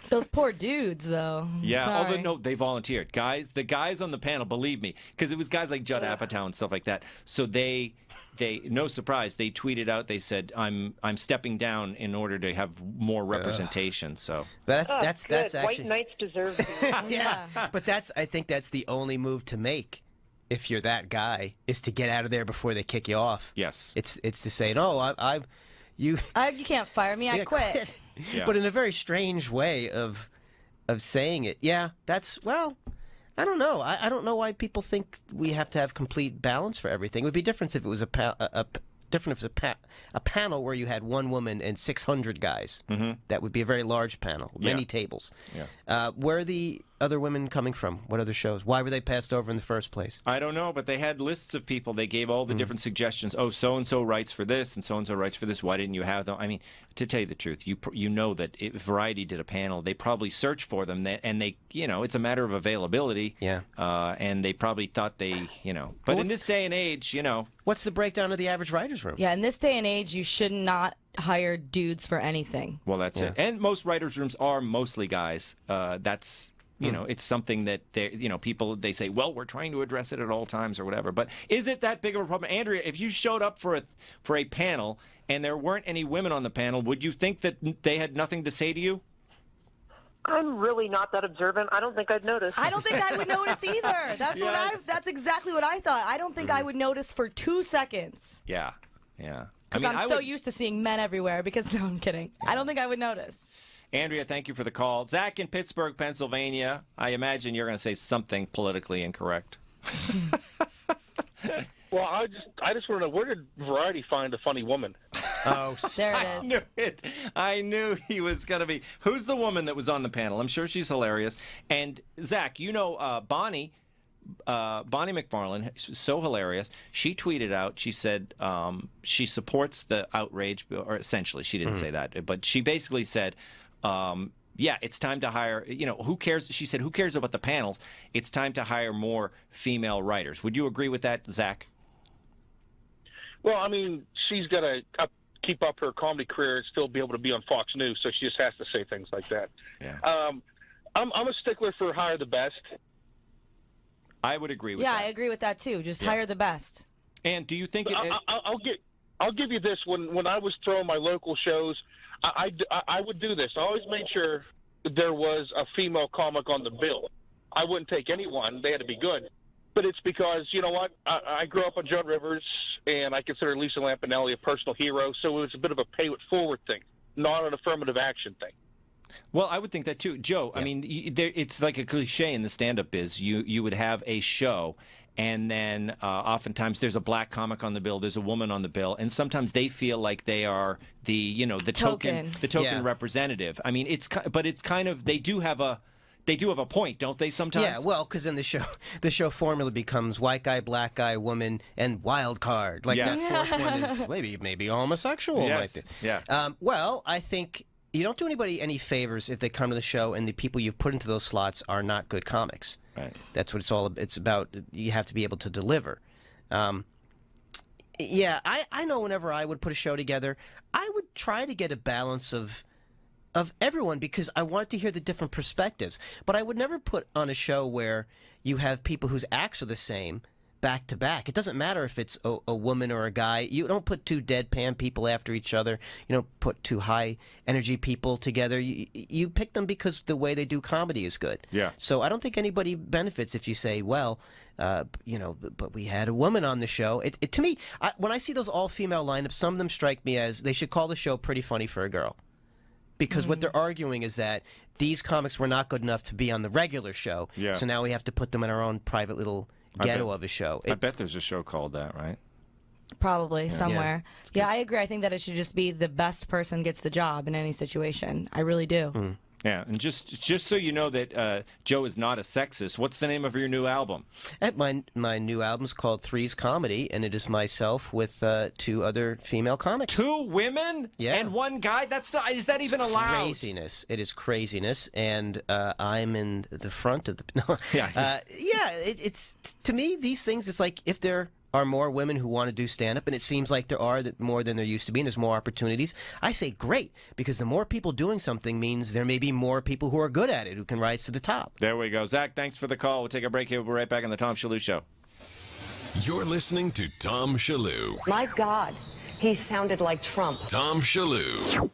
Speaker 3: Those poor dudes, though.
Speaker 2: yeah,
Speaker 3: Sorry.
Speaker 2: although no, they volunteered. The guys on the panel, believe me, because it was guys like Judd Apatow and stuff like that. So they no surprise, they tweeted out. They said, "I'm stepping down in order to have more representation." So
Speaker 4: that's actually
Speaker 7: White knights deserve to.
Speaker 4: yeah. But I think that's the only move to make. If you're that guy, is to get out of there before they kick you off.
Speaker 2: Yes,
Speaker 4: it's to say, no, you
Speaker 3: can't fire me. I quit.
Speaker 2: Yeah.
Speaker 4: But in a very strange way of saying it. Yeah, I don't know. I don't know why people think we have to have complete balance for everything. It would be different if it was a panel where you had one woman and 600 guys.
Speaker 2: Mm-hmm.
Speaker 4: That would be a very large panel, many tables.
Speaker 2: Yeah.
Speaker 4: Where are the other women coming from? What other shows? Why were they passed over in the first place?
Speaker 2: I don't know, but they had lists of people. They gave all the different suggestions. Oh, so-and-so writes for this, and so-and-so writes for this. Why didn't you have them? I mean, to tell you the truth, you know that if Variety did a panel, they probably searched for them, and they it's a matter of availability.
Speaker 4: Yeah.
Speaker 2: And they probably thought But in this day and age,
Speaker 4: What's the breakdown of the average writer's room?
Speaker 3: Yeah, in this day and age, you should not hire dudes for anything.
Speaker 2: Well, that's it. And most writers' rooms are mostly guys. That's... it's something that people, they say, well, we're trying to address it at all times or whatever. But is it that big of a problem? Andrea, if you showed up for a panel and there weren't any women on the panel, would you think that they had nothing to say to you?
Speaker 7: I'm really not that observant. I don't think I'd notice.
Speaker 3: I don't think I would notice either. That's exactly what I thought. I don't think I would notice for 2 seconds.
Speaker 2: Yeah, yeah.
Speaker 3: Because I'm so used to seeing men everywhere. Because no, I'm kidding. I don't think I would notice.
Speaker 2: Andrea, thank you for the call. Zach in Pittsburgh, Pennsylvania. I imagine you're going to say something politically incorrect.
Speaker 9: Well, I just want to know, where did Variety find a funny woman?
Speaker 4: Oh,
Speaker 3: there it is.
Speaker 2: I knew he was going to be. Who's the woman that was on the panel? I'm sure she's hilarious. And Zach, Bonnie McFarlane, so hilarious. She tweeted out, she said she supports the outrage, or essentially she didn't say that, but she basically said, yeah, it's time to hire, who cares? She said, who cares about the panels? It's time to hire more female writers. Would you agree with that, Zach?
Speaker 9: Well, I mean, she's got to keep up her comedy career and still be able to be on Fox News, so she just has to say things like that.
Speaker 2: Yeah.
Speaker 9: I'm a stickler for hire the best.
Speaker 2: I would agree with that.
Speaker 3: Yeah, I agree with that too. Just hire the best.
Speaker 2: And do you think
Speaker 9: I'll give you this. When I was throwing my local shows, I would do this. I always made sure there was a female comic on the bill. I wouldn't take anyone. They had to be good. But it's because, you know what, I grew up on Joan Rivers, and I consider Lisa Lampanelli a personal hero, so it was a bit of a pay-it-forward thing, not an affirmative action thing.
Speaker 2: Well, I would think that too. Joe, I mean, it's like a cliche in the stand-up biz. You would have a show, and then oftentimes there's a black comic on the bill, there's a woman on the bill, and sometimes they feel like they are the token representative. I mean, it's kind of, they do have a point, don't they, sometimes?
Speaker 4: Yeah, well, because in the show formula becomes white guy, black guy, woman, and wild card. Like that fourth one is maybe homosexual.
Speaker 2: Yes. Yeah.
Speaker 4: Well, I think you don't do anybody any favors if they come to the show and the people you've put into those slots are not good comics.
Speaker 2: Right.
Speaker 4: That's what it's about. You have to be able to deliver. Yeah, I know whenever I would put a show together, I would try to get a balance of everyone because I wanted to hear the different perspectives. But I would never put on a show where you have people whose acts are the same back to back. It doesn't matter if it's a woman or a guy. You don't put two deadpan people after each other. You don't put two high energy people together. You pick them because the way they do comedy is good.
Speaker 2: Yeah.
Speaker 4: So I don't think anybody benefits if you say, well, but we had a woman on the show. To me, when I see those all-female lineups, some of them strike me as they should call the show Pretty Funny for a Girl. Because what they're arguing is that these comics were not good enough to be on the regular show, so now we have to put them in our own private little ghetto of a show.
Speaker 2: I bet there's a show called that, right?
Speaker 3: Probably somewhere. Yeah, I agree. I think that it should just be the best person gets the job in any situation. I really do.
Speaker 2: Yeah, and just so you know that Joe is not a sexist, what's the name of your new album?
Speaker 4: My new album's called Three's Comedy, and it is myself with 2 other female comics.
Speaker 2: 2 women?
Speaker 4: Yeah.
Speaker 2: And 1 guy? Is that even allowed?
Speaker 4: Craziness. It is craziness, and I'm in the front of the... No.
Speaker 2: Yeah.
Speaker 4: It's to me, these things, it's like if there are more women who want to do stand-up, and it seems like there are more than there used to be, and there's more opportunities. I say great, because the more people doing something means there may be more people who are good at it, who can rise to the top.
Speaker 2: There we go. Zach, thanks for the call. We'll take a break here. We'll be right back on the Tom Shillue Show.
Speaker 1: You're listening to Tom Shillue.
Speaker 10: My God, he sounded like Trump.
Speaker 1: Tom Shillue.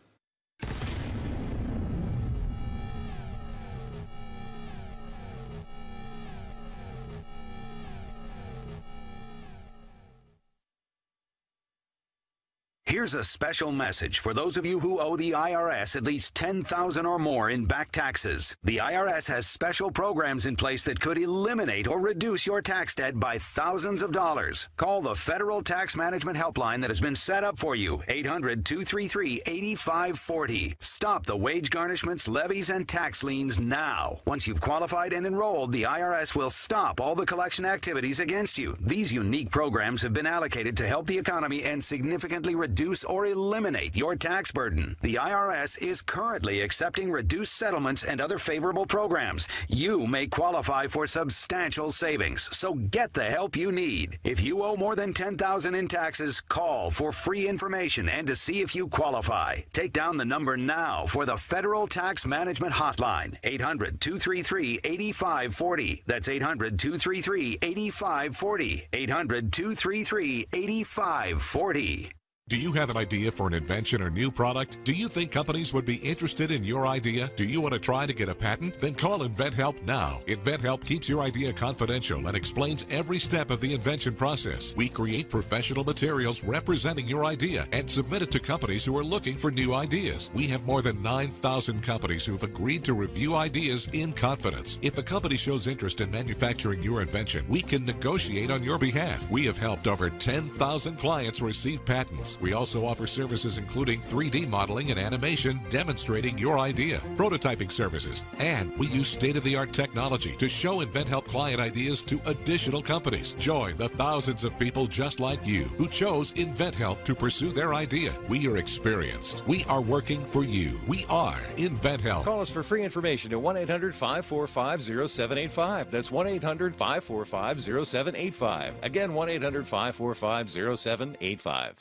Speaker 11: Here's a special message for those of you who owe the IRS at least $10,000 or more in back taxes. The IRS has special programs in place that could eliminate or reduce your tax debt by thousands of dollars. Call the Federal Tax Management Helpline that has been set up for you, 800-233-8540. Stop the wage garnishments, levies, and tax liens now. Once you've qualified and enrolled, the IRS will stop all the collection activities against you. These unique programs have been allocated to help the economy and significantly reduce or eliminate your tax burden. The IRS is currently accepting reduced settlements and other favorable programs. You may qualify for substantial savings, so get the help you need. If you owe more than $10,000 in taxes, call for free information and to see if you qualify. Take down the number now for the Federal Tax Management Hotline, 800-233-8540. That's 800-233-8540. 800-233-8540.
Speaker 12: Do you have an idea for an invention or new product? Do you think companies would be interested in your idea? Do you want to try to get a patent? Then call InventHelp now. InventHelp keeps your idea confidential and explains every step of the invention process. We create professional materials representing your idea and submit it to companies who are looking for new ideas. We have more than 9,000 companies who've agreed to review ideas in confidence. If a company shows interest in manufacturing your invention, we can negotiate on your behalf. We have helped over 10,000 clients receive patents. We also offer services including 3D modeling and animation demonstrating your idea, prototyping services, and we use state-of-the-art technology to show InventHelp client ideas to additional companies. Join the thousands of people just like you who chose InventHelp to pursue their idea. We are experienced. We are working for you. We are InventHelp.
Speaker 13: Call us for free information at 1-800-545-0785. That's 1-800-545-0785. Again, 1-800-545-0785.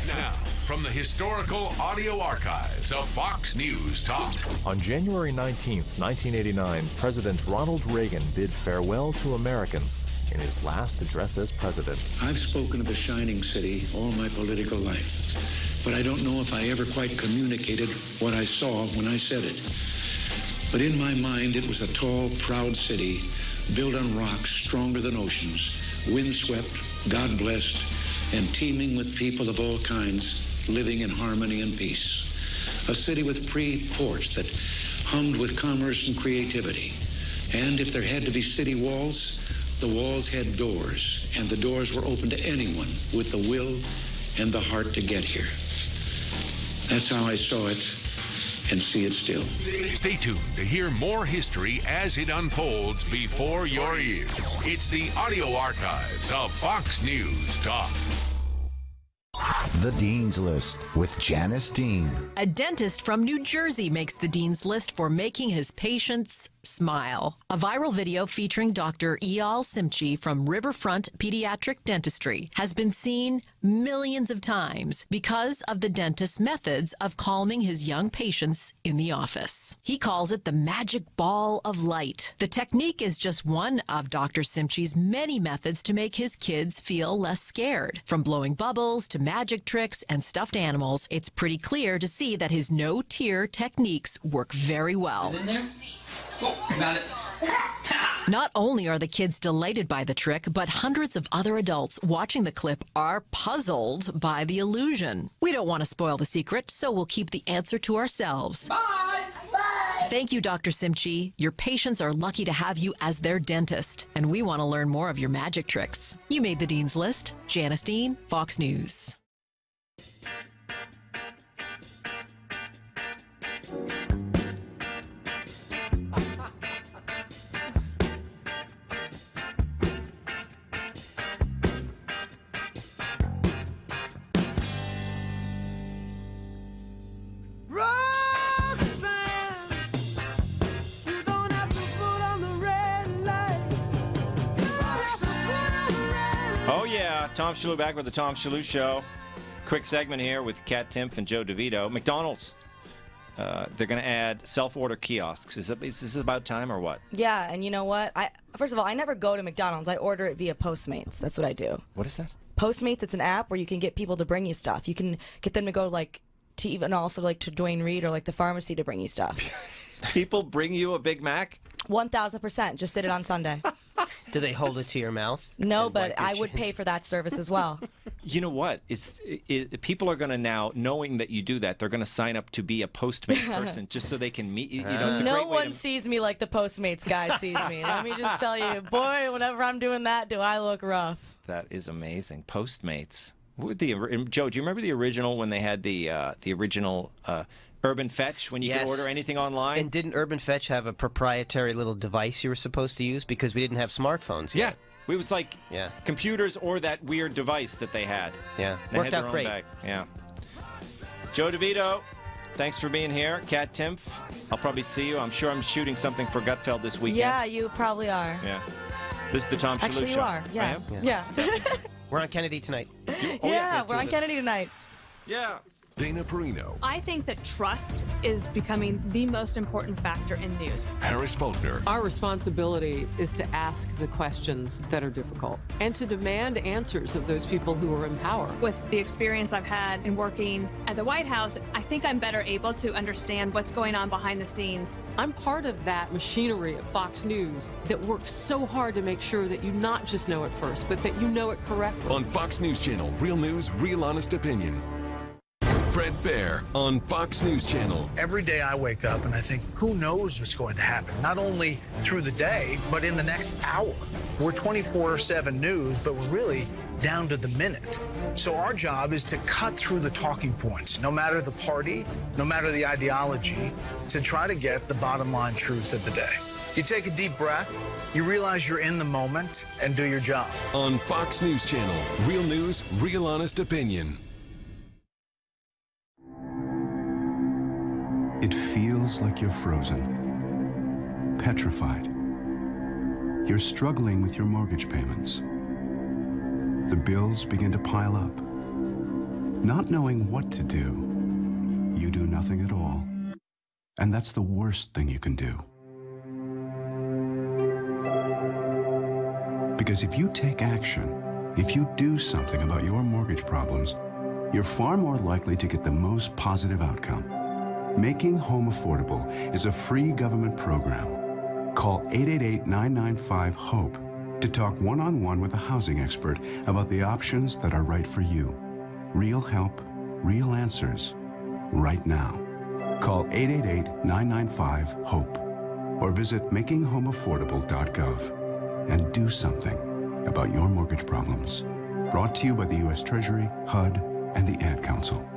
Speaker 1: Now, from the historical audio archives of Fox News Talk.
Speaker 14: On January 19th, 1989, President Ronald Reagan bid farewell to Americans in his last address as president.
Speaker 15: I've spoken of the shining city all my political life, but I don't know if I ever quite communicated what I saw when I said it. But in my mind, it was a tall, proud city built on rocks stronger than oceans, windswept, God-blessed, and teeming with people of all kinds living in harmony and peace. A city with free ports that hummed with commerce and creativity. And if there had to be city walls, the walls had doors, and the doors were open to anyone with the will and the heart to get here. That's how I saw it and see it still.
Speaker 1: Stay tuned to hear more history as it unfolds before your ears. It's the audio archives of Fox News Talk.
Speaker 16: The Dean's List with Janice Dean.
Speaker 28: A dentist from New Jersey makes the Dean's List for making his patients smile. A viral video featuring Dr. Eyal Simchi from Riverfront Pediatric Dentistry has been seen millions of times because of the dentist's methods of calming his young patients in the office. He calls it the magic ball of light. The technique is just one of Dr. Simchi's many methods to make his kids feel less scared. From blowing bubbles to magic tricks and stuffed animals, it's pretty clear to see that his no-tear techniques work very well.
Speaker 29: Got it.
Speaker 28: Not only are the kids delighted by the trick, but hundreds of other adults watching the clip are puzzled by the illusion. We don't want to spoil the secret, so we'll keep the answer to ourselves.
Speaker 29: Bye! Bye!
Speaker 28: Thank you, Dr. Simchi. Your patients are lucky to have you as their dentist, and we want to learn more of your magic tricks. You made the Dean's List. Janice Dean, Fox News.
Speaker 2: Oh, yeah. Tom Shillue back with the Tom Shillue Show. Quick segment here with Kat Timpf and Joe DeVito. McDonald's, they're going to add self-order kiosks. Is this about time or what?
Speaker 3: Yeah, and you know what? First of all, I never go to McDonald's. I order it via Postmates. That's what I do.
Speaker 2: What is that?
Speaker 3: Postmates, it's an app where you can get people to bring you stuff. You can get them to go, like, to even also, like, to Duane Reade or, like, the pharmacy to bring you stuff.
Speaker 2: People bring you a Big Mac?
Speaker 3: 1,000%. Just did it on Sunday.
Speaker 4: Do they hold it to your mouth?
Speaker 3: No, but I would pay for that service as well.
Speaker 2: You know what? People are going to now, knowing that you do that, they're going to sign up to be a Postmate person just so they can meet you. It's a
Speaker 3: no
Speaker 2: great way
Speaker 3: one sees me like the Postmates guy sees me. Let me just tell you, boy, whenever I'm doing that, do I look rough.
Speaker 2: That is amazing. Postmates. Joe, do you remember the original when they had the original Urban Fetch when you could order anything online?
Speaker 4: And didn't Urban Fetch have a proprietary little device you were supposed to use because we didn't have smartphones yet?
Speaker 2: Yeah. It was like computers or that weird device that they had.
Speaker 4: Yeah.
Speaker 2: They
Speaker 4: Worked
Speaker 2: had
Speaker 4: out
Speaker 2: their own
Speaker 4: great.
Speaker 2: bag. Yeah. Joe DeVito, thanks for being here. Kat Timpf, I'll probably see you. I'm sure I'm shooting something for Gutfeld this weekend.
Speaker 3: Yeah, you probably are.
Speaker 2: Yeah. This is the Tom Shillue Show.
Speaker 3: Actually, you are. Yeah.
Speaker 2: I am?
Speaker 3: Yeah.
Speaker 4: We're on Kennedy tonight.
Speaker 3: Yeah, we're on Kennedy tonight.
Speaker 2: Yeah.
Speaker 12: Dana Perino,
Speaker 8: I think that trust is becoming the most important factor in news.
Speaker 12: Harris Faulkner,
Speaker 17: Our responsibility is to ask the questions that are difficult and to demand answers of those people who are in power.
Speaker 8: With the experience I've had in working at the White House, I think I'm better able to understand what's going on behind the scenes.
Speaker 17: I'm part of that machinery at Fox News that works so hard to make sure that you not just know it first, but that you know it correctly.
Speaker 12: on Fox News Channel, real news, real honest opinion. Fred Bear on Fox News Channel.
Speaker 18: Every day I wake up and I think, who knows what's going to happen? Not only through the day, but in the next hour. We're 24/7 news, but we're really down to the minute. So our job is to cut through the talking points, no matter the party, no matter the ideology, to try to get the bottom line truth of the day. You take a deep breath, you realize you're in the moment, and do your job.
Speaker 12: On Fox News Channel, real news, real honest opinion.
Speaker 19: It feels like you're frozen, petrified. You're struggling with your mortgage payments. The bills begin to pile up. Not knowing what to do, you do nothing at all. And that's the worst thing you can do. Because if you take action, if you do something about your mortgage problems, you're far more likely to get the most positive outcome. Making Home Affordable is a free government program. Call 888-995-HOPE to talk one-on-one with a housing expert about the options that are right for you. Real help, real answers, right now. Call 888-995-HOPE or visit makinghomeaffordable.gov and do something about your mortgage problems. Brought to you by the U.S. Treasury, HUD, and the Ad Council.